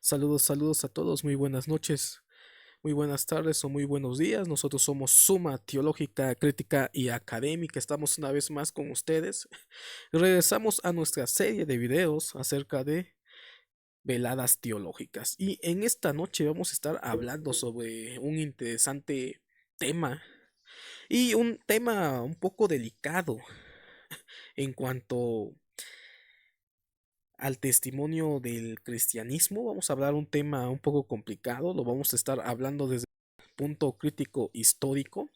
Saludos a todos, muy buenas noches, muy buenas tardes o muy buenos días. Nosotros somos Suma Teológica, Crítica y Académica. Estamos una vez más con ustedes. Regresamos a nuestra serie de videos acerca de veladas teológicas. Y en esta noche vamos a estar hablando sobre un interesante tema y un tema un poco delicado en cuanto al testimonio del cristianismo. Vamos a hablar un tema un poco complicado, lo vamos a estar hablando desde el punto crítico histórico.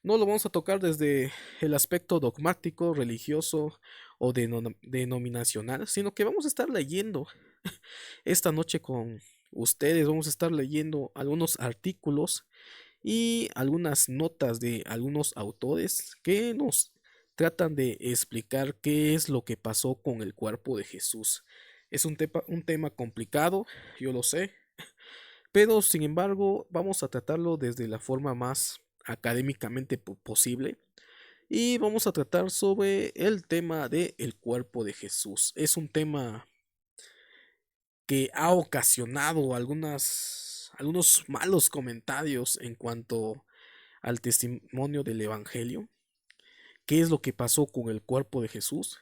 No lo vamos a tocar desde el aspecto dogmático, religioso o denominacional, sino que vamos a estar leyendo esta noche con ustedes. Vamos a estar leyendo algunos artículos y algunas notas de algunos autores que nos tratan de explicar qué es lo que pasó con el cuerpo de Jesús. Es un tema complicado, yo lo sé, pero sin embargo vamos a tratarlo desde la forma más académicamente posible y vamos a tratar sobre el tema del cuerpo de Jesús. Es un tema que ha ocasionado algunos malos comentarios en cuanto al testimonio del Evangelio. ¿Qué es lo que pasó con el cuerpo de Jesús?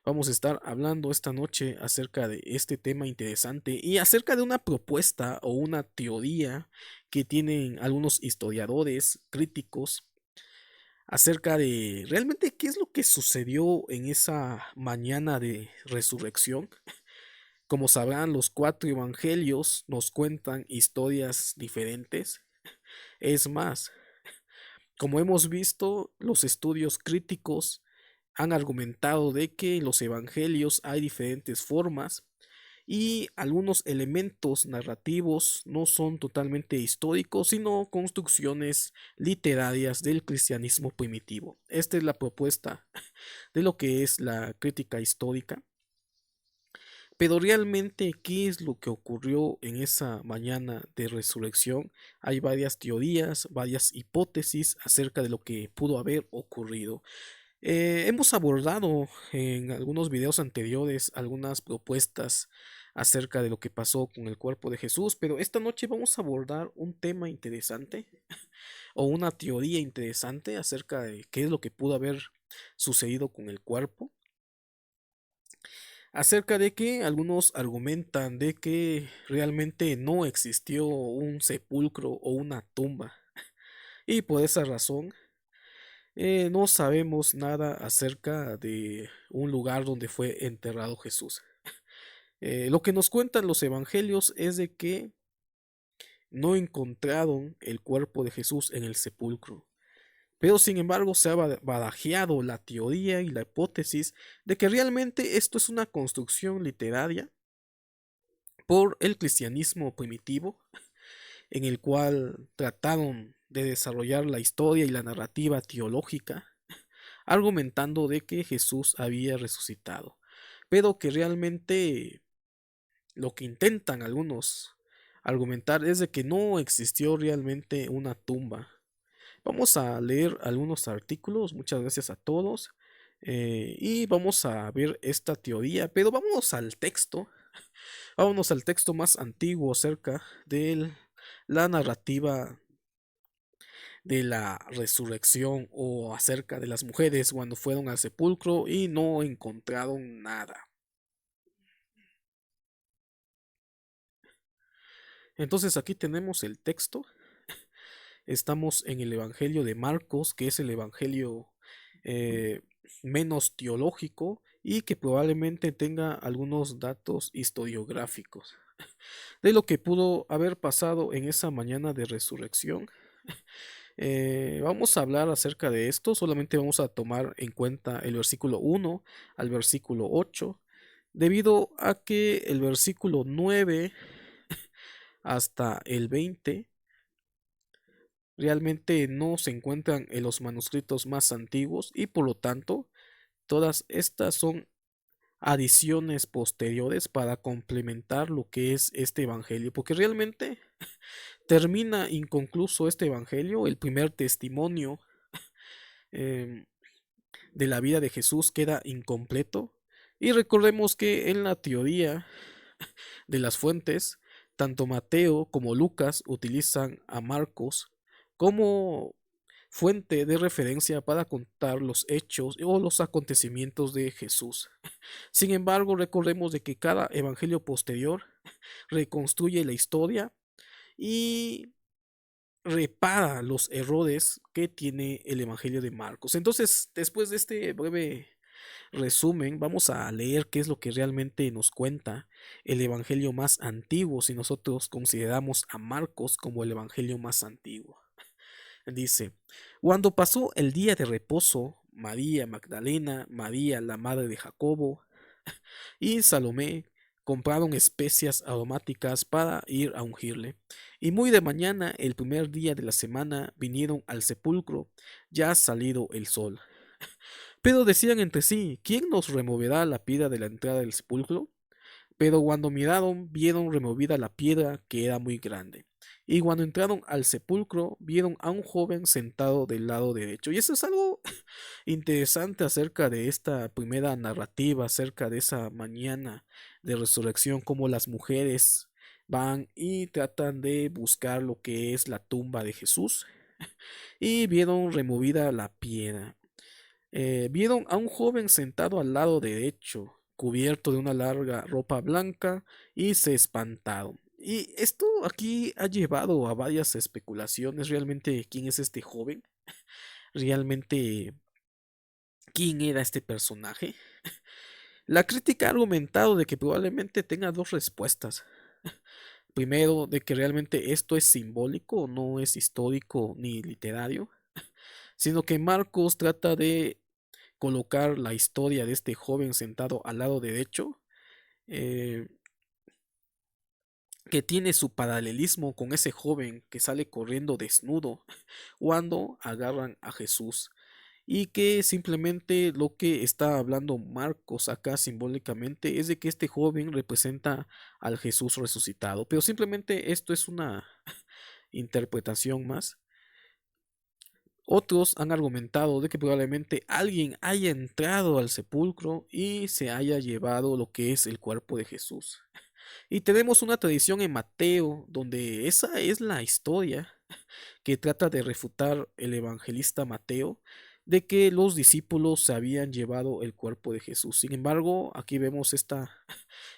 Vamos a estar hablando esta noche acerca de este tema interesante y acerca de una propuesta o una teoría que tienen algunos historiadores críticos acerca de realmente qué es lo que sucedió en esa mañana de resurrección. Como sabrán, los cuatro evangelios nos cuentan historias diferentes. Es más, como hemos visto, los estudios críticos han argumentado de que en los evangelios hay diferentes formas y algunos elementos narrativos no son totalmente históricos, sino construcciones literarias del cristianismo primitivo. Esta es la propuesta de lo que es la crítica histórica. Pero realmente, ¿qué es lo que ocurrió en esa mañana de resurrección? Hay varias teorías, varias hipótesis acerca de lo que pudo haber ocurrido. Hemos abordado en algunos videos anteriores algunas propuestas acerca de lo que pasó con el cuerpo de Jesús, pero esta noche vamos a abordar un tema interesante o una teoría interesante acerca de qué es lo que pudo haber sucedido con el cuerpo, acerca de que algunos argumentan de que realmente no existió un sepulcro o una tumba y por esa razón no sabemos nada acerca de un lugar donde fue enterrado Jesús. Lo que nos cuentan los evangelios es de que no encontraron el cuerpo de Jesús en el sepulcro. Pero sin embargo se ha barajeado la teoría y la hipótesis de que realmente esto es una construcción literaria por el cristianismo primitivo, en el cual trataron de desarrollar la historia y la narrativa teológica argumentando de que Jesús había resucitado, pero que realmente lo que intentan algunos argumentar es de que no existió realmente una tumba. Vamos a leer algunos artículos, muchas gracias a todos, y vamos a ver esta teoría, pero vámonos al texto más antiguo acerca de la narrativa de la resurrección o acerca de las mujeres cuando fueron al sepulcro y no encontraron nada. Entonces aquí tenemos el texto. Estamos en el Evangelio de Marcos, que es el Evangelio eh, menos teológico y que probablemente tenga algunos datos historiográficos de lo que pudo haber pasado en esa mañana de resurrección. Vamos a hablar acerca de esto, solamente vamos a tomar en cuenta el versículo 1 al versículo 8, debido a que el versículo 9 hasta el 20 realmente no se encuentran en los manuscritos más antiguos y por lo tanto todas estas son adiciones posteriores para complementar lo que es este evangelio, porque realmente termina inconcluso este evangelio, el primer testimonio em, de la vida de Jesús queda incompleto. Y recordemos que en la teoría de las fuentes, tanto Mateo como Lucas utilizan a Marcos como fuente de referencia para contar los hechos o los acontecimientos de Jesús. Sin embargo, recordemos de que cada evangelio posterior reconstruye la historia y repara los errores que tiene el evangelio de Marcos. Entonces, después de este breve resumen, vamos a leer qué es lo que realmente nos cuenta el evangelio más antiguo si nosotros consideramos a Marcos como el evangelio más antiguo. Dice, cuando pasó el día de reposo, María Magdalena, María la madre de Jacobo y Salomé compraron especias aromáticas para ir a ungirle. Y muy de mañana, el primer día de la semana, vinieron al sepulcro, ya salido el sol. Pero decían entre sí, ¿quién nos removerá la piedra de la entrada del sepulcro? Pero cuando miraron, vieron removida la piedra, que era muy grande. Y cuando entraron al sepulcro, vieron a un joven sentado del lado derecho. Y eso es algo interesante acerca de esta primera narrativa, acerca de esa mañana de resurrección, como las mujeres van y tratan de buscar lo que es la tumba de Jesús y vieron removida la piedra. Vieron a un joven sentado al lado derecho, cubierto de una larga ropa blanca, y se espantaron. Y esto aquí ha llevado a varias especulaciones. Realmente, ¿quién es este joven? Realmente, ¿quién era este personaje? La crítica ha argumentado de que probablemente tenga dos respuestas. Primero, de que realmente esto es simbólico, no es histórico ni literario, sino que Marcos trata de colocar la historia de este joven sentado al lado derecho, eh, que tiene su paralelismo con ese joven que sale corriendo desnudo cuando agarran a Jesús. Y que simplemente lo que está hablando Marcos acá simbólicamente es de que este joven representa al Jesús resucitado. Pero simplemente esto es una interpretación más. Otros han argumentado de que probablemente alguien haya entrado al sepulcro y se haya llevado lo que es el cuerpo de Jesús. Y tenemos una tradición en Mateo donde esa es la historia que trata de refutar el evangelista Mateo, de que los discípulos se habían llevado el cuerpo de Jesús. Sin embargo, aquí vemos esta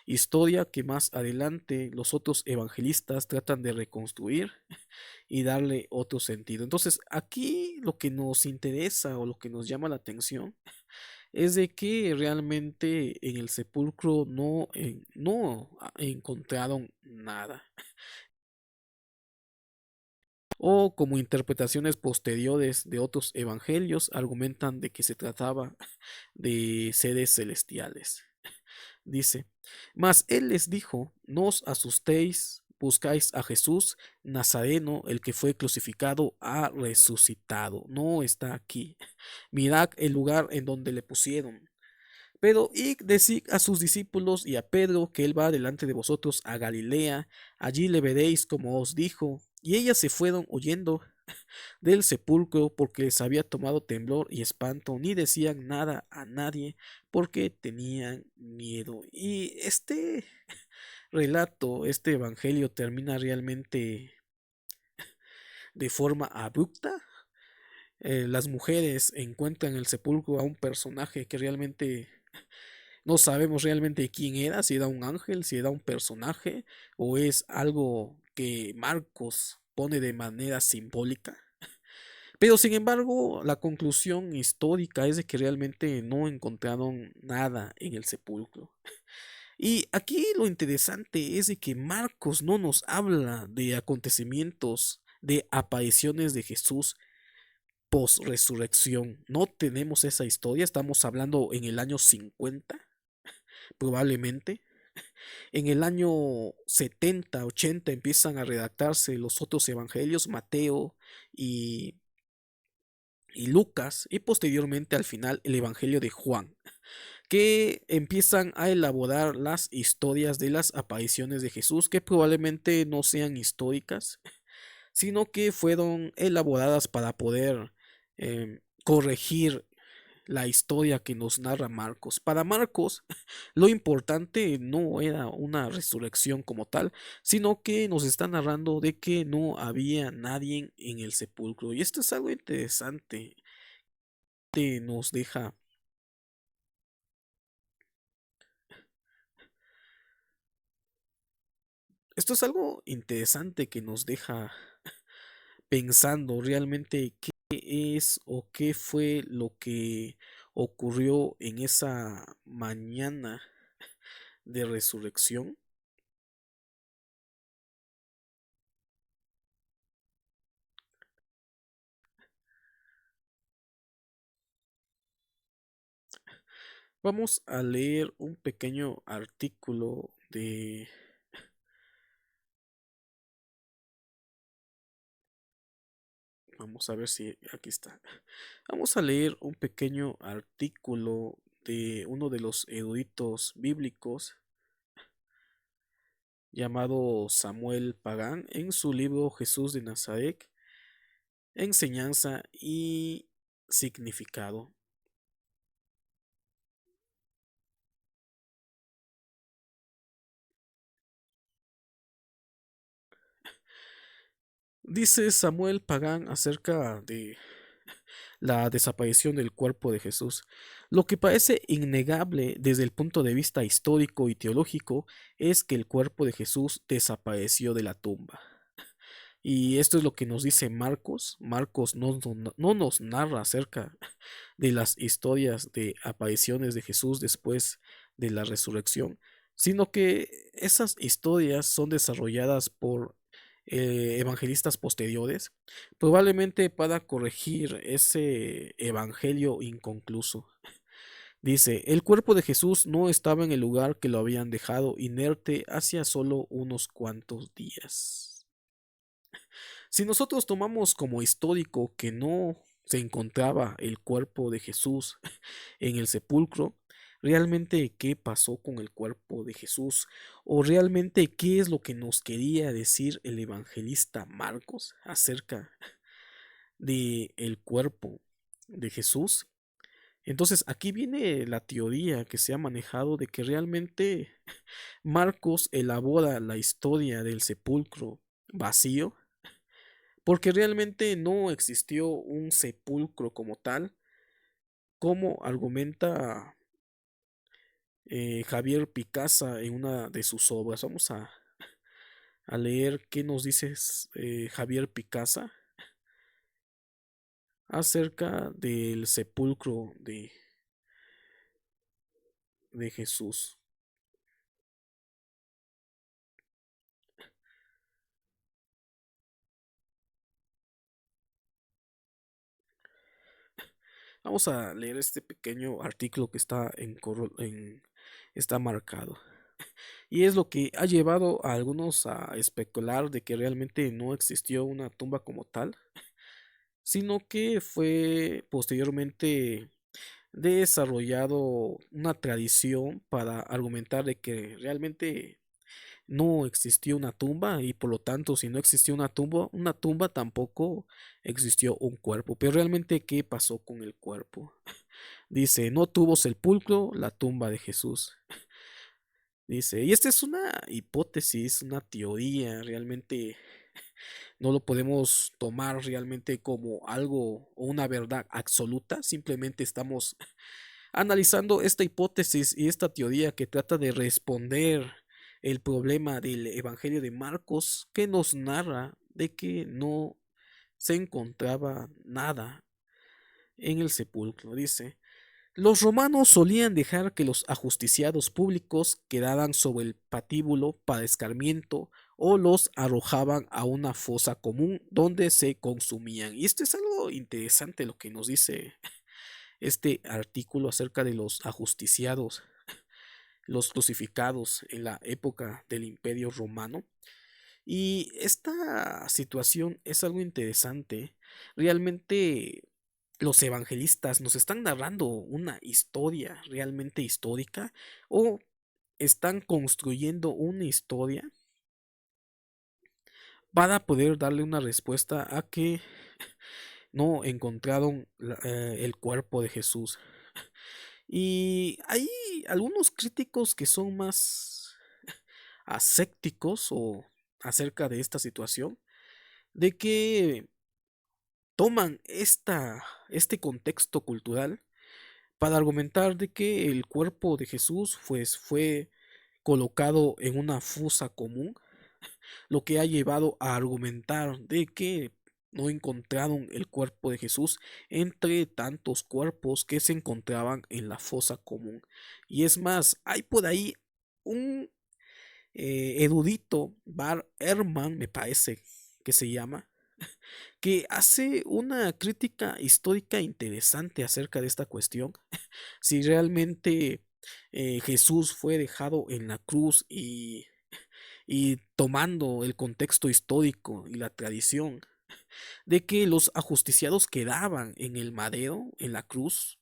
historia que más adelante los otros evangelistas tratan de reconstruir y darle otro sentido. Entonces, aquí lo que nos interesa o lo que nos llama la atención es de que realmente en el sepulcro no encontraron nada. O como interpretaciones posteriores de otros evangelios argumentan de que se trataba de seres celestiales. Dice, mas él les dijo, no os asustéis, buscáis a Jesús Nazareno, el que fue crucificado, ha resucitado, no está aquí. Mirad el lugar en donde le pusieron. Pero id decid a sus discípulos y a Pedro que él va delante de vosotros a Galilea, allí le veréis como os dijo. Y ellas se fueron huyendo del sepulcro porque les había tomado temblor y espanto, ni decían nada a nadie porque tenían miedo. Y este relato, este evangelio termina realmente de forma abrupta. Las mujeres encuentran en el sepulcro a un personaje que realmente no sabemos realmente quién era, si era un ángel, si era un personaje o es algo que Marcos pone de manera simbólica. Pero sin embargo, la conclusión histórica es de que realmente no encontraron nada en el sepulcro. Y aquí lo interesante es de que Marcos no nos habla de acontecimientos, de apariciones de Jesús post resurrección. No tenemos esa historia, estamos hablando en el año 50 probablemente. En el año 70, 80 empiezan a redactarse los otros evangelios, Mateo y, y Lucas, y posteriormente al final el evangelio de Juan, que empiezan a elaborar las historias de las apariciones de Jesús, que probablemente no sean históricas, sino que fueron elaboradas para poder corregir la historia que nos narra Marcos. Para Marcos, lo importante no era una resurrección como tal, sino que nos está narrando de que no había nadie en el sepulcro. Y esto es algo interesante, nos deja. Esto es algo interesante que nos deja pensando realmente qué es o qué fue lo que ocurrió en esa mañana de resurrección. Vamos a leer un pequeño artículo de... Vamos a ver si aquí está. Vamos a leer un pequeño artículo de uno de los eruditos bíblicos llamado Samuel Pagán en su libro Jesús de Nazaret, enseñanza y significado. Dice Samuel Pagán acerca de la desaparición del cuerpo de Jesús. Lo que parece innegable desde el punto de vista histórico y teológico es que el cuerpo de Jesús desapareció de la tumba. Y esto es lo que nos dice Marcos. Marcos no nos narra acerca de las historias de apariciones de Jesús después de la resurrección, sino que esas historias son desarrolladas por evangelistas posteriores, probablemente para corregir ese evangelio inconcluso. Dice, el cuerpo de Jesús no estaba en el lugar que lo habían dejado inerte hacía solo unos cuantos días. Si nosotros tomamos como histórico que no se encontraba el cuerpo de Jesús en el sepulcro, realmente qué pasó con el cuerpo de Jesús o realmente qué es lo que nos quería decir el evangelista Marcos acerca de el cuerpo de Jesús. Entonces aquí viene la teoría que se ha manejado de que realmente Marcos elabora la historia del sepulcro vacío porque realmente no existió un sepulcro como tal, como argumenta Javier Picasa en una de sus obras. Vamos a leer qué nos dice Javier Picasa acerca del sepulcro de Jesús. Vamos a leer este pequeño artículo que está está marcado. Y es lo que ha llevado a algunos a especular de que realmente no existió una tumba como tal, sino que fue posteriormente desarrollado una tradición para argumentar de que realmente no existió una tumba y por lo tanto si no existió una tumba tampoco existió un cuerpo. Pero realmente ¿qué pasó con el cuerpo? Dice, no tuvo sepulcro la tumba de Jesús. Dice, y esta es una hipótesis, una teoría, realmente no lo podemos tomar realmente como algo o una verdad absoluta, simplemente estamos analizando esta hipótesis y esta teoría que trata de responder el problema del Evangelio de Marcos que nos narra de que no se encontraba nada en el sepulcro. Dice, los romanos solían dejar que los ajusticiados públicos quedaran sobre el patíbulo para escarmiento o los arrojaban a una fosa común donde se consumían. Y esto es algo interesante lo que nos dice este artículo acerca de los ajusticiados, los crucificados en la época del Imperio Romano. Y esta situación es algo interesante. Realmente los evangelistas nos están narrando una historia realmente histórica o están construyendo una historia para poder darle una respuesta a que no encontraron el cuerpo de Jesús. Y hay algunos críticos que son más ascépticos o acerca de esta situación, de que toman este contexto cultural para argumentar de que el cuerpo de Jesús pues, fue colocado en una fosa común, lo que ha llevado a argumentar de que no encontraron el cuerpo de Jesús entre tantos cuerpos que se encontraban en la fosa común. Y es más, hay por ahí un erudito, Bar Ehrman, me parece que se llama, que hace una crítica histórica interesante acerca de esta cuestión. Si realmente Jesús fue dejado en la cruz y tomando el contexto histórico y la tradición de que los ajusticiados quedaban en el madero, en la cruz,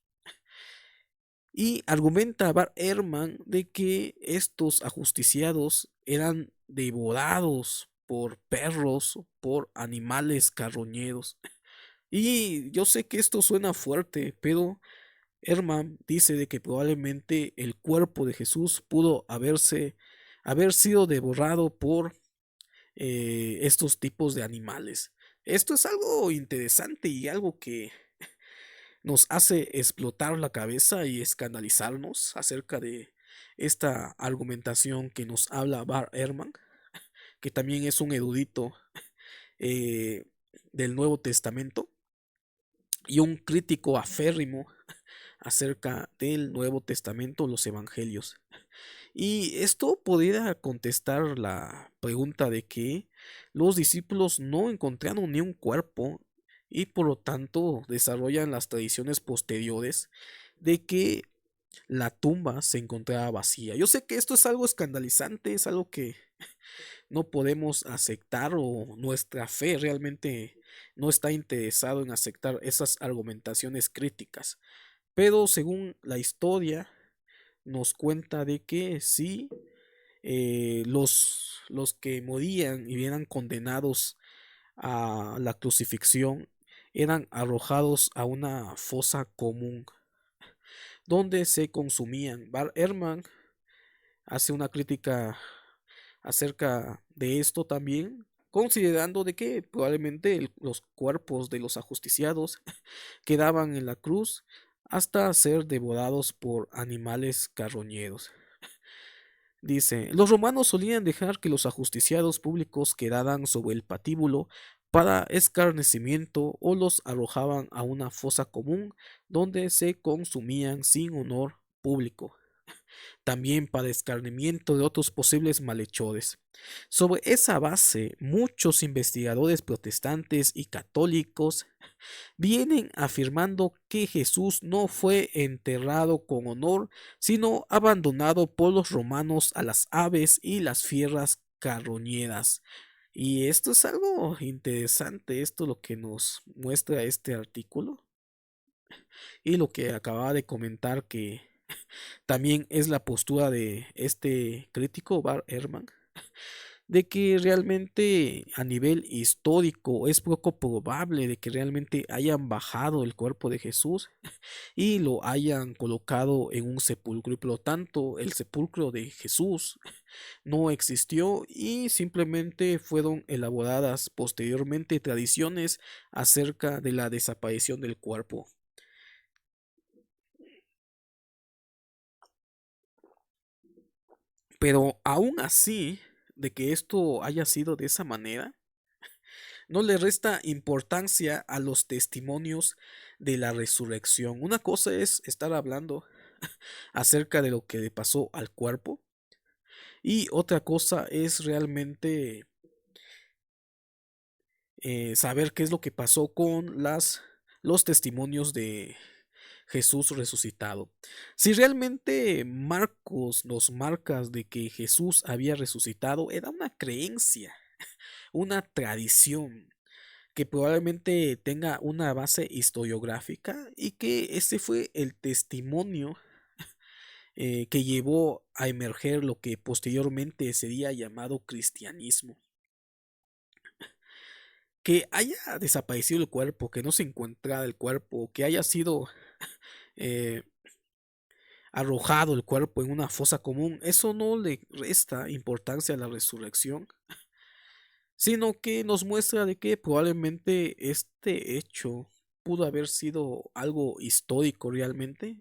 y argumenta Bar Ehrman de que estos ajusticiados eran devorados por perros, por animales carroñeros. Y yo sé que esto suena fuerte, pero Herman dice de que probablemente el cuerpo de Jesús pudo haber sido devorado por estos tipos de animales. Esto es algo interesante y algo que nos hace explotar la cabeza y escandalizarnos acerca de esta argumentación que nos habla Bar Ehrman, que también es un erudito eh, del Nuevo Testamento y un crítico aférrimo acerca del Nuevo Testamento, los Evangelios. Y esto podría contestar la pregunta de que los discípulos no encontraron ni un cuerpo y por lo tanto desarrollan las tradiciones posteriores de que la tumba se encontraba vacía. Yo sé que esto es algo escandalizante, es algo que no podemos aceptar o nuestra fe realmente no está interesado en aceptar esas argumentaciones críticas. Pero según la historia nos cuenta de que sí, los que morían y eran condenados a la crucifixión eran arrojados a una fosa común donde se consumían. Bar Ehrman hace una crítica acerca de esto también, considerando de que probablemente los cuerpos de los ajusticiados quedaban en la cruz hasta ser devorados por animales carroñeros. Dice, los romanos solían dejar que los ajusticiados públicos quedaran sobre el patíbulo para escarnecimiento o los arrojaban a una fosa común donde se consumían sin honor público, también para escarnimiento de otros posibles malhechores. Sobre esa base, muchos investigadores protestantes y católicos vienen afirmando que Jesús no fue enterrado con honor, sino abandonado por los romanos a las aves y las fieras carroñeras. Y esto es algo interesante, esto es lo que nos muestra este artículo y lo que acababa de comentar que también es la postura de este crítico Bar Ehrman, de que realmente a nivel histórico es poco probable de que realmente hayan bajado el cuerpo de Jesús y lo hayan colocado en un sepulcro y por lo tanto el sepulcro de Jesús no existió y simplemente fueron elaboradas posteriormente tradiciones acerca de la desaparición del cuerpo. Pero aún así, de que esto haya sido de esa manera, no le resta importancia a los testimonios de la resurrección. Una cosa es estar hablando acerca de lo que le pasó al cuerpo y otra cosa es realmente saber qué es lo que pasó con los testimonios de Jesús resucitado. Si realmente Marcos nos marca de que Jesús había resucitado, era una creencia, una tradición que probablemente tenga una base historiográfica y que ese fue el testimonio que llevó a emerger lo que posteriormente sería llamado cristianismo. Que haya desaparecido el cuerpo, que no se encontrara el cuerpo, que haya sido eh, arrojado el cuerpo en una fosa común, eso no le resta importancia a la resurrección, sino que nos muestra de que probablemente este hecho pudo haber sido algo histórico realmente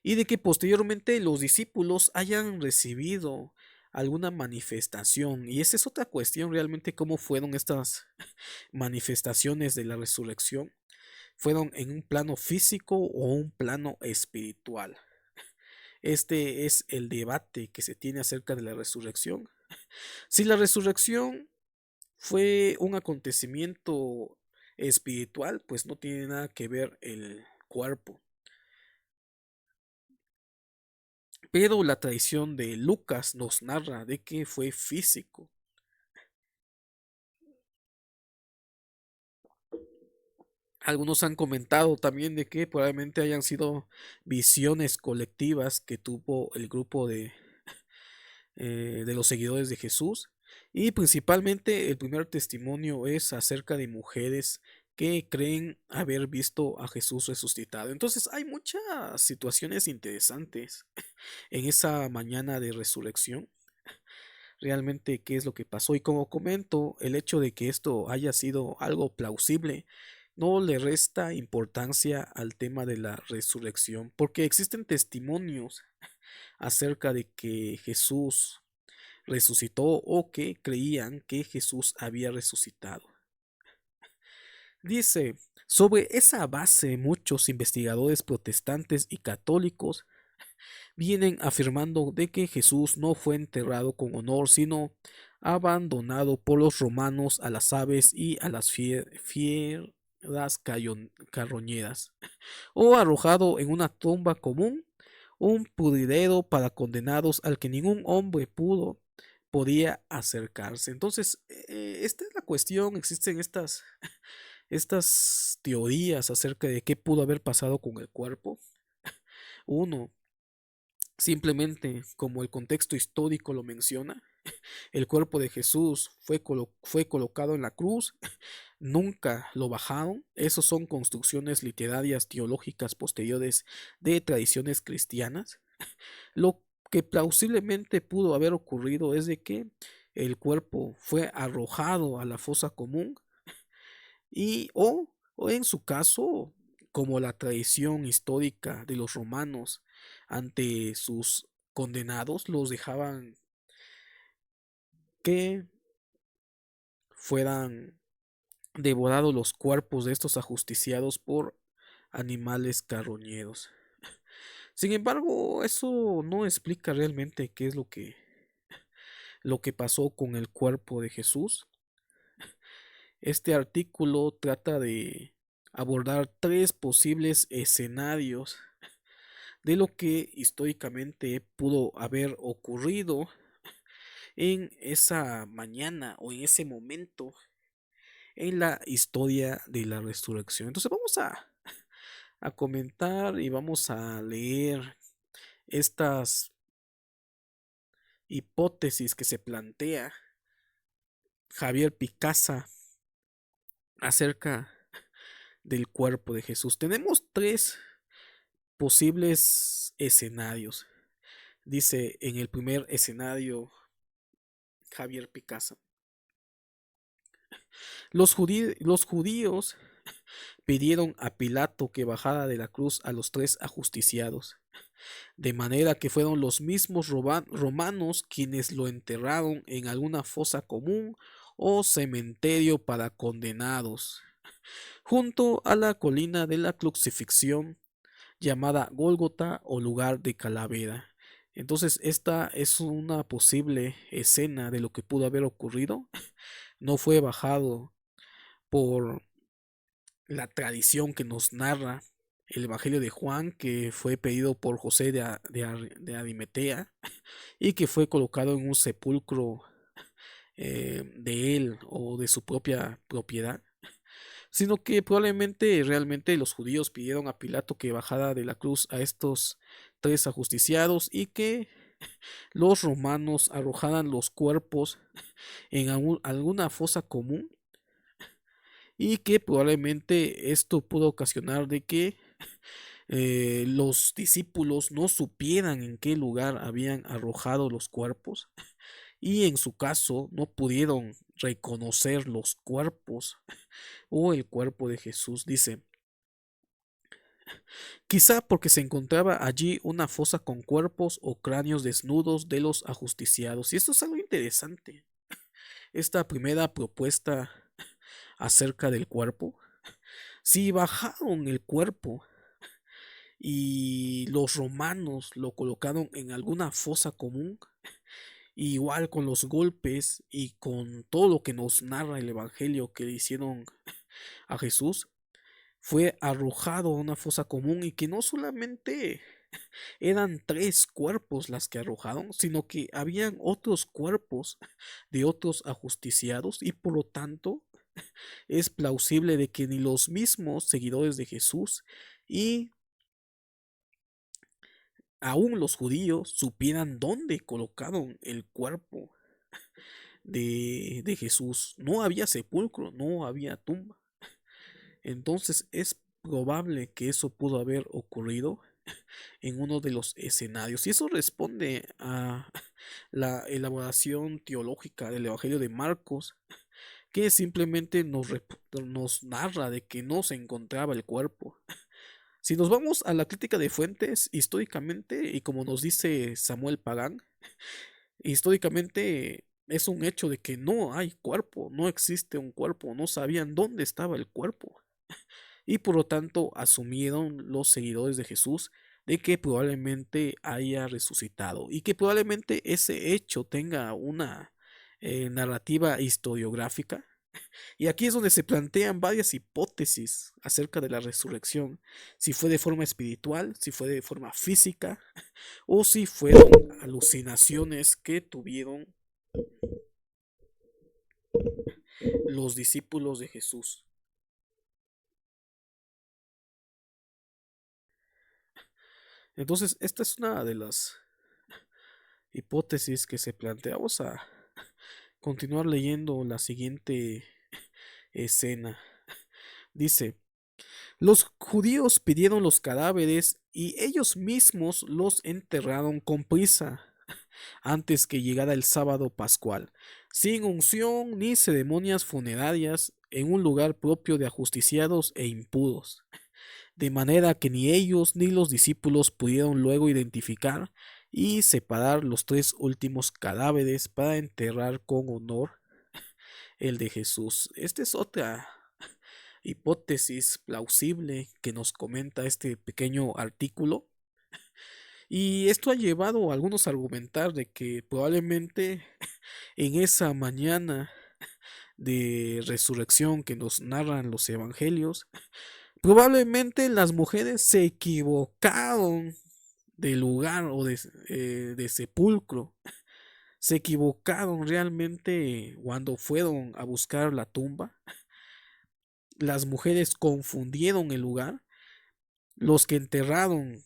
y de que posteriormente los discípulos hayan recibido alguna manifestación. Y esa es otra cuestión realmente, cómo fueron estas manifestaciones de la resurrección. ¿Fueron en un plano físico o un plano espiritual? Este es el debate que se tiene acerca de la resurrección. Si la resurrección fue un acontecimiento espiritual, pues no tiene nada que ver el cuerpo. Pero la tradición de Lucas nos narra de que fue físico. Algunos han comentado también de que probablemente hayan sido visiones colectivas que tuvo el grupo de los seguidores de Jesús. Y principalmente el primer testimonio es acerca de mujeres que creen haber visto a Jesús resucitado. Entonces hay muchas situaciones interesantes en esa mañana de resurrección. Realmente qué es lo que pasó. Y como comento, el hecho de que esto haya sido algo plausible no le resta importancia al tema de la resurrección, porque existen testimonios acerca de que Jesús resucitó o que creían que Jesús había resucitado. Dice, sobre esa base muchos investigadores protestantes y católicos vienen afirmando de que Jesús no fue enterrado con honor, sino abandonado por los romanos a las aves y a las fieras carroñeras, o arrojado en una tumba común, un pudridero para condenados al que ningún hombre podía acercarse. Entonces, esta es la cuestión, existen estas teorías acerca de qué pudo haber pasado con el cuerpo. Uno, simplemente como el contexto histórico lo menciona, el cuerpo de Jesús fue colocado en la cruz, nunca lo bajaron. Esos son construcciones literarias teológicas posteriores de tradiciones cristianas. Lo que plausiblemente pudo haber ocurrido es de que el cuerpo fue arrojado a la fosa común y o en su caso, como la tradición histórica de los romanos ante sus condenados, los dejaban que fueran devorados los cuerpos de estos ajusticiados por animales carroñeros. Sin embargo, eso no explica realmente qué es lo que pasó con el cuerpo de Jesús. Este artículo trata de abordar tres posibles escenarios de lo que históricamente pudo haber ocurrido en esa mañana o en ese momento en la historia de la resurrección. Entonces vamos a comentar y vamos a leer estas hipótesis que se plantea Javier Picasa acerca del cuerpo de Jesús. Tenemos tres posibles escenarios. Dice en el primer escenario Javier Picasa. Los judíos pidieron a Pilato que bajara de la cruz a los tres ajusticiados, de manera que fueron los mismos romanos quienes lo enterraron en alguna fosa común o cementerio para condenados, junto a la colina de la crucifixión llamada Gólgota o lugar de calavera. Entonces, esta es una posible escena de lo que pudo haber ocurrido. No fue bajado por la tradición que nos narra el Evangelio de Juan, que fue pedido por José de Arimatea y que fue colocado en un sepulcro de él o de su propia propiedad, sino que probablemente realmente los judíos pidieron a Pilato que bajara de la cruz a estos tres ajusticiados y que los romanos arrojaran los cuerpos en alguna fosa común, y que probablemente esto pudo ocasionar de que los discípulos no supieran en qué lugar habían arrojado los cuerpos y en su caso no pudieron reconocer los cuerpos o el cuerpo de Jesús. Dice, quizá porque se encontraba allí una fosa con cuerpos o cráneos desnudos de los ajusticiados. Y esto es algo interesante. Esta primera propuesta acerca del cuerpo, si bajaron el cuerpo y los romanos lo colocaron en alguna fosa común, igual con los golpes y con todo lo que nos narra el Evangelio que le hicieron a Jesús, fue arrojado a una fosa común y que no solamente eran 3 cuerpos las que arrojaron, sino que habían otros cuerpos de otros ajusticiados y por lo tanto es plausible de que ni los mismos seguidores de Jesús y aún los judíos supieran dónde colocaron el cuerpo de Jesús. No había sepulcro, no había tumba. Entonces es probable que eso pudo haber ocurrido en uno de los escenarios. Y eso responde a la elaboración teológica del Evangelio de Marcos, que simplemente nos narra de que no se encontraba el cuerpo. Si nos vamos a la crítica de fuentes, históricamente, y como nos dice Samuel Pagán, históricamente es un hecho de que no hay cuerpo, no existe un cuerpo, no sabían dónde estaba el cuerpo. Y por lo tanto asumieron los seguidores de Jesús de que probablemente haya resucitado y que probablemente ese hecho tenga una narrativa historiográfica. Y aquí es donde se plantean varias hipótesis acerca de la resurrección, si fue de forma espiritual, si fue de forma física o si fueron alucinaciones que tuvieron los discípulos de Jesús. Entonces, esta es una de las hipótesis que se plantea. Vamos a continuar leyendo la siguiente escena. Dice, los judíos pidieron los cadáveres y ellos mismos los enterraron con prisa antes que llegara el sábado pascual, sin unción ni ceremonias funerarias, en un lugar propio de ajusticiados e impuros, de manera que ni ellos ni los discípulos pudieron luego identificar y separar los 3 últimos cadáveres para enterrar con honor el de Jesús. Esta es otra hipótesis plausible que nos comenta este pequeño artículo. Y esto ha llevado a algunos a argumentar de que probablemente en esa mañana de resurrección que nos narran los evangelios, probablemente las mujeres se equivocaron de lugar o de sepulcro. Se equivocaron realmente cuando fueron a buscar la tumba. Las mujeres confundieron el lugar. Los que enterraron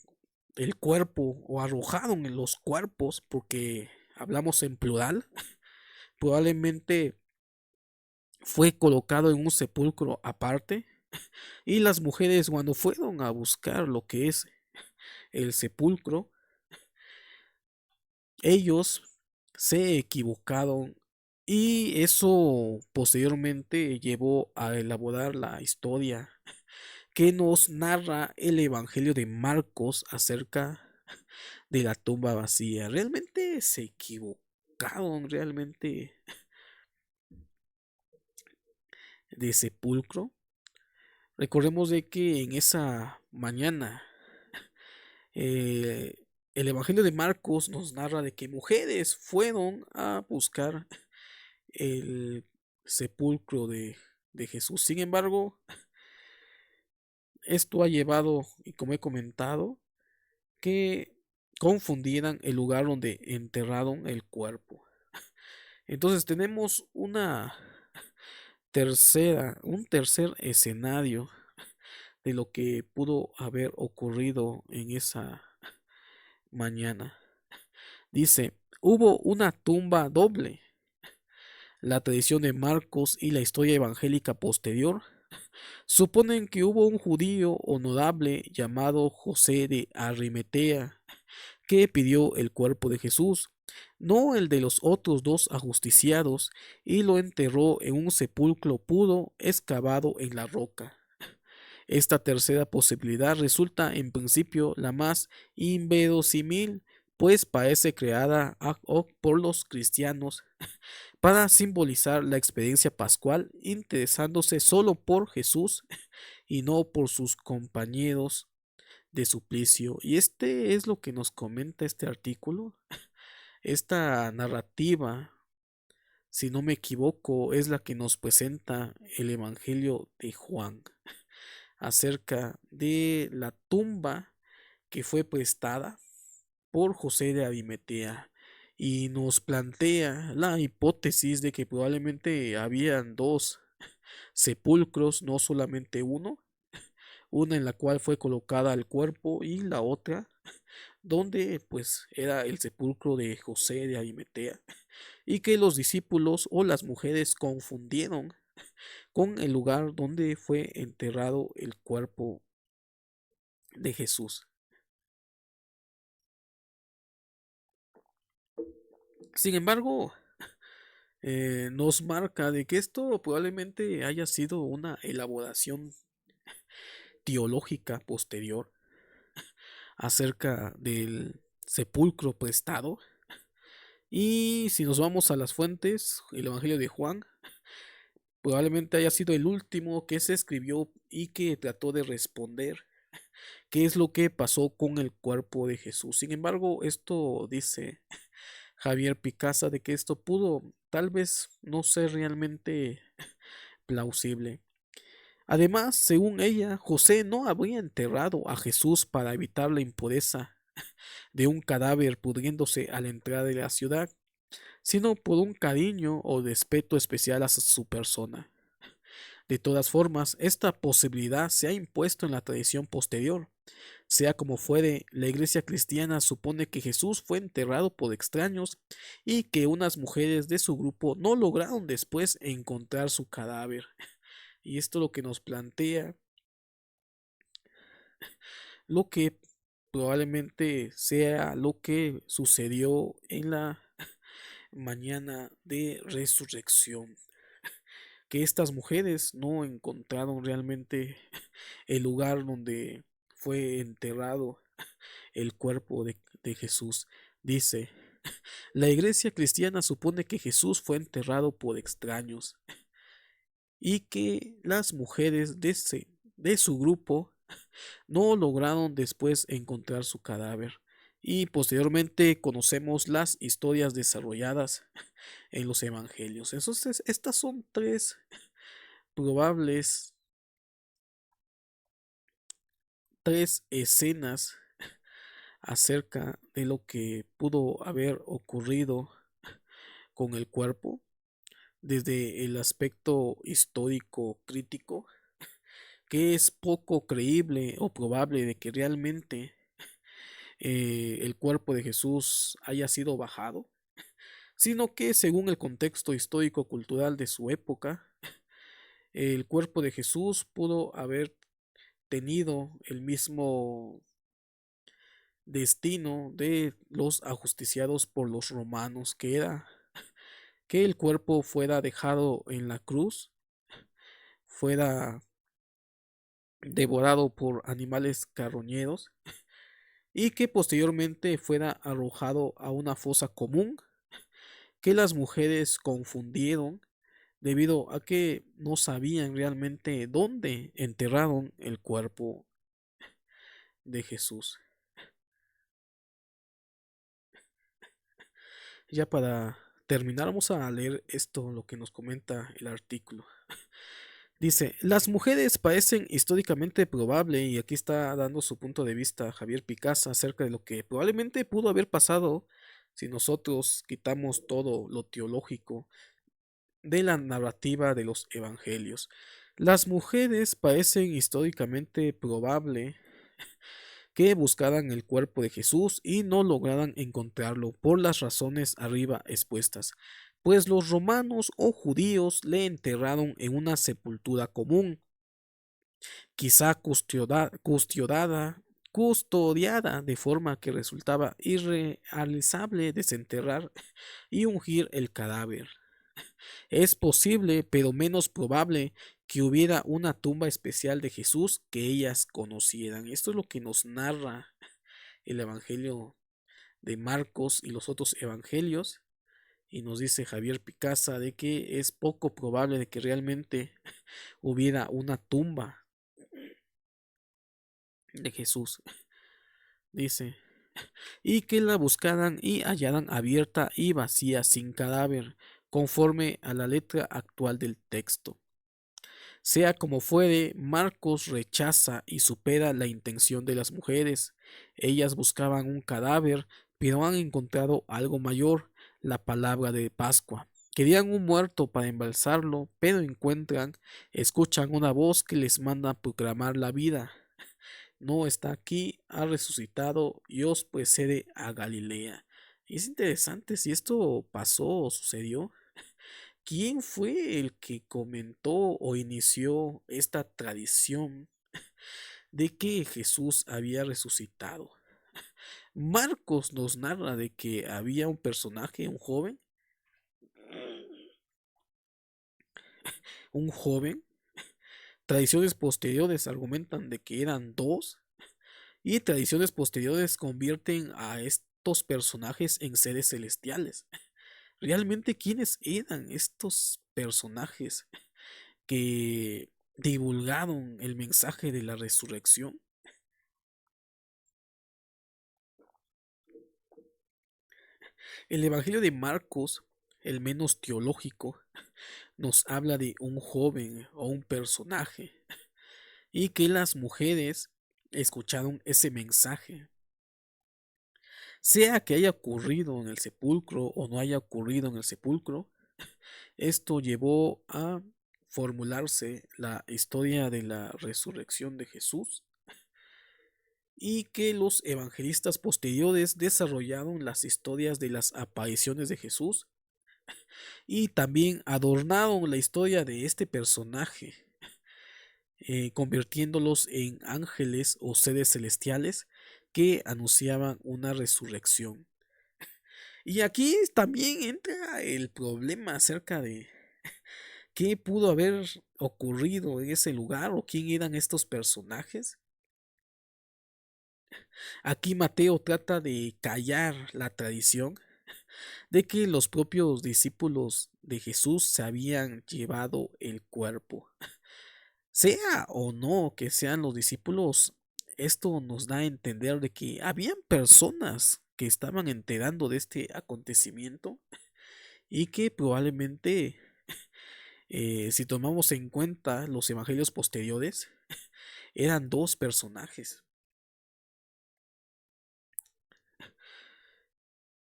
el cuerpo o arrojaron en los cuerpos, porque hablamos en plural, probablemente fue colocado en un sepulcro aparte. Y las mujeres cuando fueron a buscar lo que es el sepulcro, ellos se equivocaron y eso posteriormente llevó a elaborar la historia que nos narra el Evangelio de Marcos acerca de la tumba vacía. Realmente se equivocaron, realmente de sepulcro. Recordemos de que en esa mañana eh, el Evangelio de Marcos nos narra de que mujeres fueron a buscar el sepulcro de Jesús. Sin embargo, esto ha llevado, y como he comentado, que confundieran el lugar donde enterraron el cuerpo. Entonces tenemos un tercer escenario de lo que pudo haber ocurrido en esa mañana. Dice, hubo una tumba doble. La tradición de Marcos y la historia evangélica posterior Suponen que hubo un judío honorable llamado José de Arimatea que pidió el cuerpo de Jesús, no el de los otros dos ajusticiados, y lo enterró en un sepulcro puro excavado en la roca. Esta tercera posibilidad resulta en principio la más inverosímil, pues parece creada ad hoc por los cristianos para simbolizar la experiencia pascual, interesándose solo por Jesús y no por sus compañeros de suplicio. Y este es lo que nos comenta este artículo. Esta narrativa, si no me equivoco, es la que nos presenta el Evangelio de Juan acerca de la tumba que fue prestada por José de Arimatea y nos plantea la hipótesis de que probablemente habían dos sepulcros, no solamente uno, una en la cual fue colocada el cuerpo y la otra donde pues era el sepulcro de José de Arimatea y que los discípulos o las mujeres confundieron con el lugar donde fue enterrado el cuerpo de Jesús. Sin embargo, nos marca de que esto probablemente haya sido una elaboración teológica posterior acerca del sepulcro prestado. Y si nos vamos a las fuentes, el Evangelio de Juan probablemente haya sido el último que se escribió y que trató de responder qué es lo que pasó con el cuerpo de Jesús. Sin embargo, esto dice Javier Picasa de que esto pudo tal vez no ser realmente plausible. Además, según ella, José no habría enterrado a Jesús para evitar la impureza de un cadáver pudriéndose a la entrada de la ciudad, sino por un cariño o respeto especial a su persona. De todas formas, esta posibilidad se ha impuesto en la tradición posterior. Sea como fuere, la iglesia cristiana supone que Jesús fue enterrado por extraños y que unas mujeres de su grupo no lograron después encontrar su cadáver. Y esto lo que nos plantea lo que probablemente sea lo que sucedió en la mañana de resurrección, que estas mujeres no encontraron realmente el lugar donde fue enterrado el cuerpo de Jesús. Dice, la iglesia cristiana supone que Jesús fue enterrado por extraños y que las mujeres de su grupo no lograron después encontrar su cadáver. Y posteriormente conocemos las historias desarrolladas en los evangelios. Entonces, estas son tres probables, tres escenas acerca de lo que pudo haber ocurrido con el cuerpo desde el aspecto histórico crítico, que es poco creíble o probable de que realmente el cuerpo de Jesús haya sido bajado, sino que según el contexto histórico cultural de su época, el cuerpo de Jesús pudo haber tenido el mismo destino de los ajusticiados por los romanos, que era que el cuerpo fuera dejado en la cruz, fuera devorado por animales carroñeros y que posteriormente fuera arrojado a una fosa común que las mujeres confundieron debido a que no sabían realmente dónde enterraron el cuerpo de Jesús. Ya para terminar, vamos a leer esto, lo que nos comenta el artículo. Dice, las mujeres parecen históricamente probable, y aquí está dando su punto de vista Javier Picasa acerca de lo que probablemente pudo haber pasado si nosotros quitamos todo lo teológico de la narrativa de los evangelios. Las mujeres parecen históricamente probable que buscaran el cuerpo de Jesús y no lograran encontrarlo por las razones arriba expuestas, pues los romanos o judíos le enterraron en una sepultura común, quizá custodiada de forma que resultaba irrealizable desenterrar y ungir el cadáver. Es posible, pero menos probable, que hubiera una tumba especial de Jesús que ellas conocieran. Esto es lo que nos narra el Evangelio de Marcos y los otros evangelios. Y nos dice Javier Picasa de que es poco probable de que realmente hubiera una tumba de Jesús. Dice, y que la buscaran y hallaran abierta y vacía sin cadáver, conforme a la letra actual del texto. Sea como fuere, Marcos rechaza y supera la intención de las mujeres. Ellas buscaban un cadáver, pero han encontrado algo mayor, la palabra de Pascua. Querían un muerto para embalsarlo, pero escuchan una voz que les manda proclamar la vida. No está aquí, ha resucitado y os precede a Galilea. Y es interesante si esto pasó o sucedió. ¿Quién fue el que comentó o inició esta tradición de que Jesús había resucitado? Marcos nos narra de que había un personaje, un joven. Tradiciones posteriores argumentan de que eran dos y tradiciones posteriores convierten a estos personajes en seres celestiales. ¿Realmente quiénes eran estos personajes que divulgaron el mensaje de la resurrección? El Evangelio de Marcos, el menos teológico, nos habla de un joven o un personaje y que las mujeres escucharon ese mensaje. Sea que haya ocurrido en el sepulcro o no haya ocurrido en el sepulcro, esto llevó a formularse la historia de la resurrección de Jesús y que los evangelistas posteriores desarrollaron las historias de las apariciones de Jesús y también adornaron la historia de este personaje, convirtiéndolos en ángeles o seres celestiales que anunciaban una resurrección. Y aquí también entra el problema acerca de qué pudo haber ocurrido en ese lugar o quién eran estos personajes. Aquí Mateo trata de callar la tradición de que los propios discípulos de Jesús se habían llevado el cuerpo. Sea o no que sean los discípulos, esto nos da a entender de que habían personas que estaban enterando de este acontecimiento y que probablemente, si tomamos en cuenta los evangelios posteriores, eran dos personajes.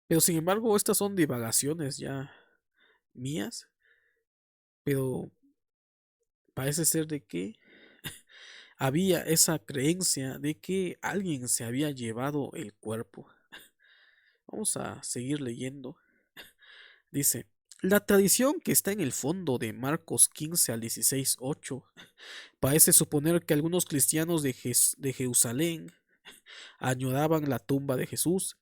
Pero sin embargo, estas son divagaciones ya mías, pero parece ser de que había esa creencia de que alguien se había llevado el cuerpo. Vamos a seguir leyendo. Dice, la tradición que está en el fondo de Marcos 15 al 16:8 parece suponer que algunos cristianos de Jerusalén añoraban la tumba de Jesús,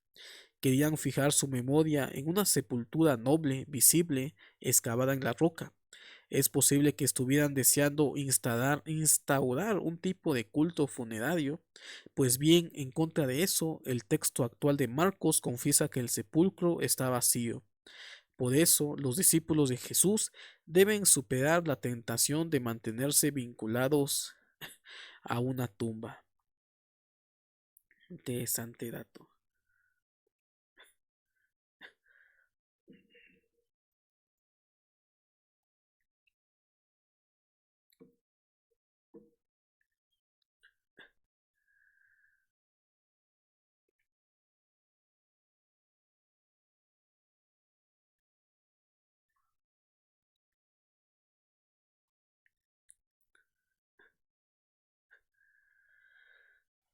querían fijar su memoria en una sepultura noble, visible, excavada en la roca. Es posible que estuvieran deseando instaurar un tipo de culto funerario, pues bien, en contra de eso, el texto actual de Marcos confiesa que el sepulcro está vacío. Por eso, los discípulos de Jesús deben superar la tentación de mantenerse vinculados a una tumba. Interesante dato.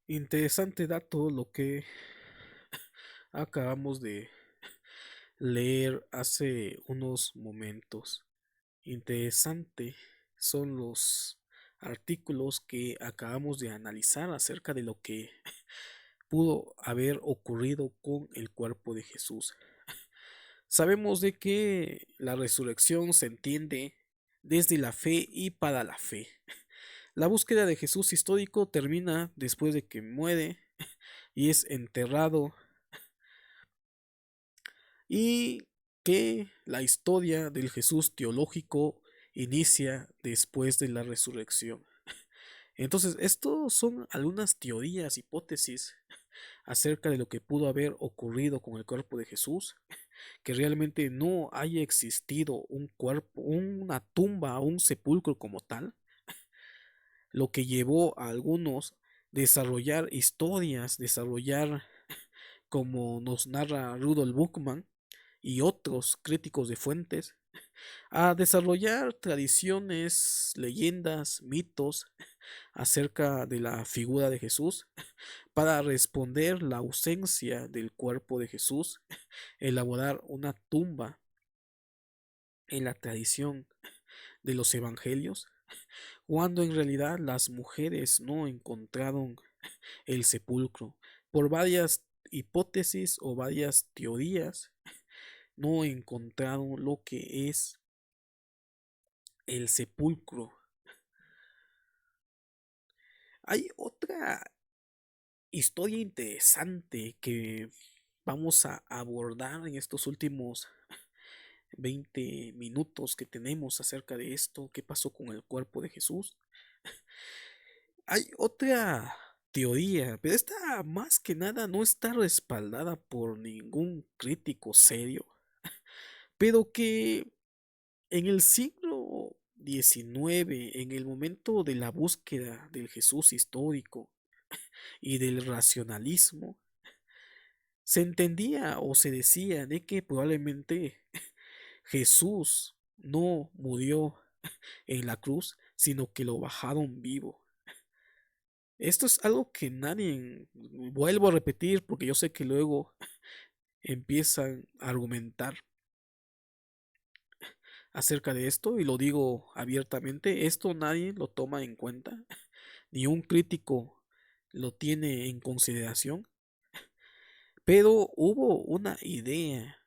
Interesante dato lo que acabamos de leer hace unos momentos. Interesante son los artículos que acabamos de analizar acerca de lo que pudo haber ocurrido con el cuerpo de Jesús. Sabemos de que la resurrección se entiende desde la fe y para la fe. La búsqueda de Jesús histórico termina después de que muere y es enterrado, y que la historia del Jesús teológico inicia después de la resurrección. Entonces, estos son algunas teorías, hipótesis acerca de lo que pudo haber ocurrido con el cuerpo de Jesús, que realmente no haya existido un cuerpo, una tumba, un sepulcro como tal, lo que llevó a algunos desarrollar historias, desarrollar, como nos narra Rudolf Buchmann y otros críticos de fuentes, a desarrollar tradiciones, leyendas, mitos acerca de la figura de Jesús para responder la ausencia del cuerpo de Jesús, elaborar una tumba en la tradición de los evangelios, cuando en realidad las mujeres no encontraron el sepulcro. Por varias hipótesis o varias teorías, no encontraron lo que es el sepulcro. Hay otra historia interesante que vamos a abordar en estos últimos 20 minutos que tenemos acerca de esto, qué pasó con el cuerpo de Jesús. Hay otra teoría, pero esta más que nada no está respaldada por ningún crítico serio, pero que en el siglo XIX, en el momento de la búsqueda del Jesús histórico y del racionalismo, se entendía o se decía de que probablemente Jesús no murió en la cruz, sino que lo bajaron vivo. Esto es algo que nadie, vuelvo a repetir porque yo sé que luego empiezan a argumentar acerca de esto, y lo digo abiertamente, esto nadie lo toma en cuenta, ni un crítico lo tiene en consideración, pero hubo una idea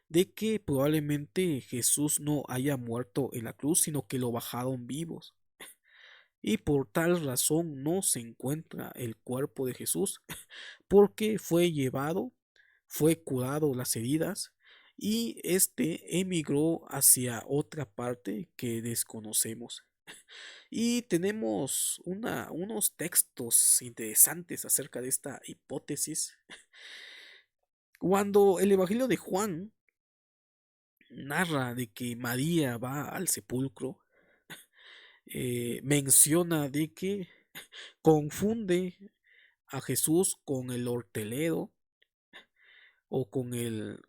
de que probablemente Jesús no haya muerto en la cruz, sino que lo bajaron vivos. Y por tal razón no se encuentra el cuerpo de Jesús, porque fue llevado, fue curado las heridas, y este emigró hacia otra parte que desconocemos. Y tenemos unos textos interesantes acerca de esta hipótesis. Cuando el Evangelio de Juan narra de que María va al sepulcro, menciona de que confunde a Jesús con el hortelero o con el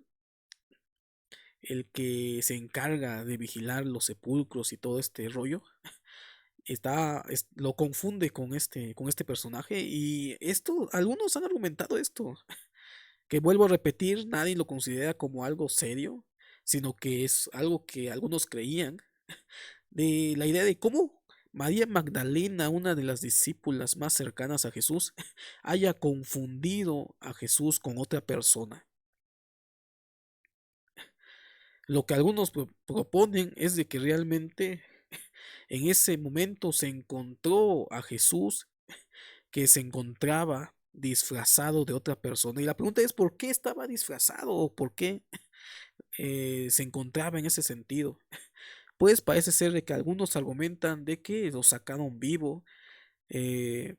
que se encarga de vigilar los sepulcros y todo este rollo. Lo confunde con este personaje, y esto, algunos han argumentado esto, que vuelvo a repetir, nadie lo considera como algo serio, sino que es algo que algunos creían, de la idea de cómo María Magdalena, una de las discípulas más cercanas a Jesús, haya confundido a Jesús con otra persona. Lo que algunos proponen es de que realmente en ese momento se encontró a Jesús, que se encontraba disfrazado de otra persona. Y la pregunta es, ¿por qué estaba disfrazado? ¿O por qué se encontraba en ese sentido? Pues parece ser de que algunos argumentan de que lo sacaron vivo, eh,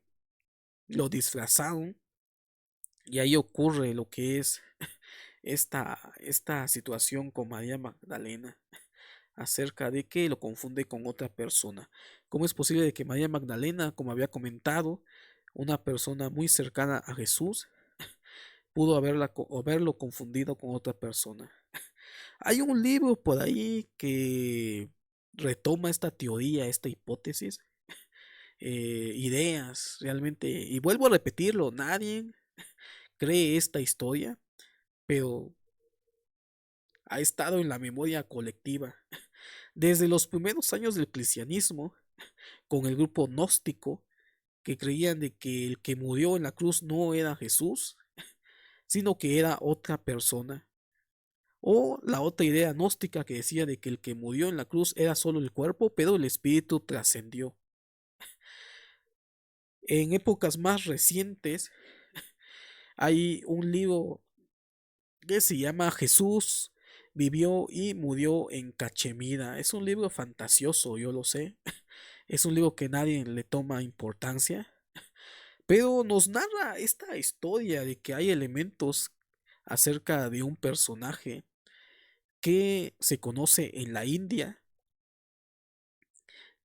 lo disfrazaron, y ahí ocurre lo que es esta situación con María Magdalena, acerca de que lo confunde con otra persona. ¿Cómo es posible de que María Magdalena, como había comentado, una persona muy cercana a Jesús, pudo haberlo confundido con otra persona? Hay un libro por ahí que retoma esta teoría, esta hipótesis, ideas realmente, y vuelvo a repetirlo, nadie cree esta historia, pero ha estado en la memoria colectiva. Desde los primeros años del cristianismo, con el grupo gnóstico, que creían de que el que murió en la cruz no era Jesús, sino que era otra persona. O la otra idea gnóstica que decía de que el que murió en la cruz era solo el cuerpo, pero el espíritu trascendió. En épocas más recientes hay un libro que se llama Jesús vivió y murió en Cachemira. Es un libro fantasioso, yo lo sé. Es un libro que nadie le toma importancia, pero nos narra esta historia de que hay elementos acerca de un personaje que se conoce en la India,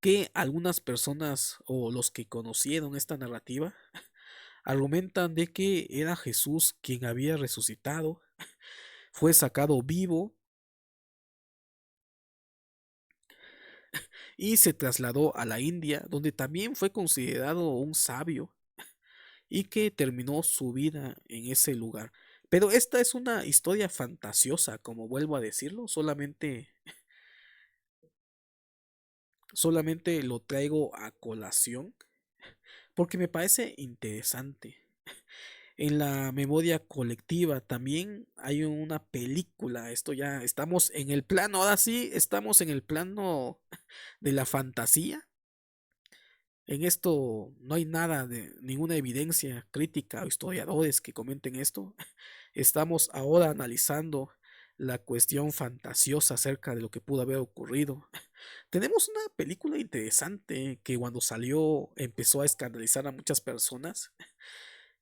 que algunas personas o los que conocieron esta narrativa argumentan de que era Jesús quien había resucitado, fue sacado vivo y se trasladó a la India, donde también fue considerado un sabio y que terminó su vida en ese lugar. Pero esta es una historia fantasiosa, como vuelvo a decirlo, solamente lo traigo a colación porque me parece interesante. En la memoria colectiva también hay una película, esto ya estamos en el plano, ahora sí, estamos en el plano de la fantasía. En esto no hay nada de ninguna evidencia crítica o historiadores que comenten esto. Estamos ahora analizando la cuestión fantasiosa acerca de lo que pudo haber ocurrido. Tenemos una película interesante que cuando salió empezó a escandalizar a muchas personas,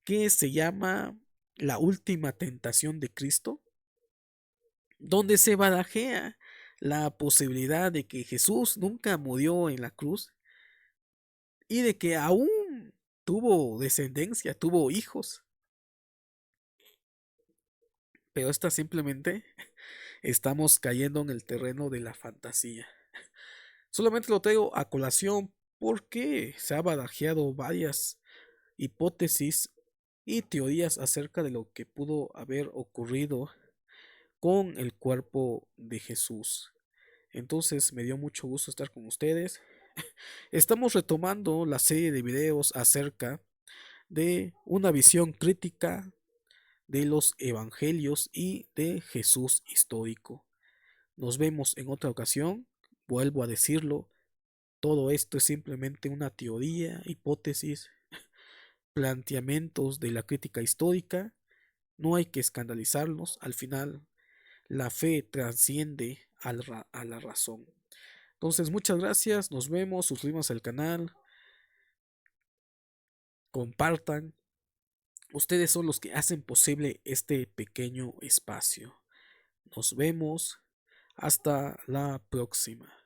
que se llama La última tentación de Cristo, donde se barajea la posibilidad de que Jesús nunca murió en la cruz y de que aún tuvo descendencia, tuvo hijos, pero esta simplemente estamos cayendo en el terreno de la fantasía. Solamente lo traigo a colación porque se ha barajeado varias hipótesis y teorías acerca de lo que pudo haber ocurrido con el cuerpo de Jesús. Entonces me dio mucho gusto estar con ustedes. Estamos retomando la serie de videos acerca de una visión crítica de los evangelios y de Jesús histórico. Nos vemos en otra ocasión. Vuelvo a decirlo, todo esto es simplemente una teoría, hipótesis, planteamientos de la crítica histórica. No hay que escandalizarnos. Al final, la fe trasciende a la razón. Entonces, muchas gracias. Nos vemos. Suscríbanse al canal. Compartan. Ustedes son los que hacen posible este pequeño espacio. Nos vemos. Hasta la próxima.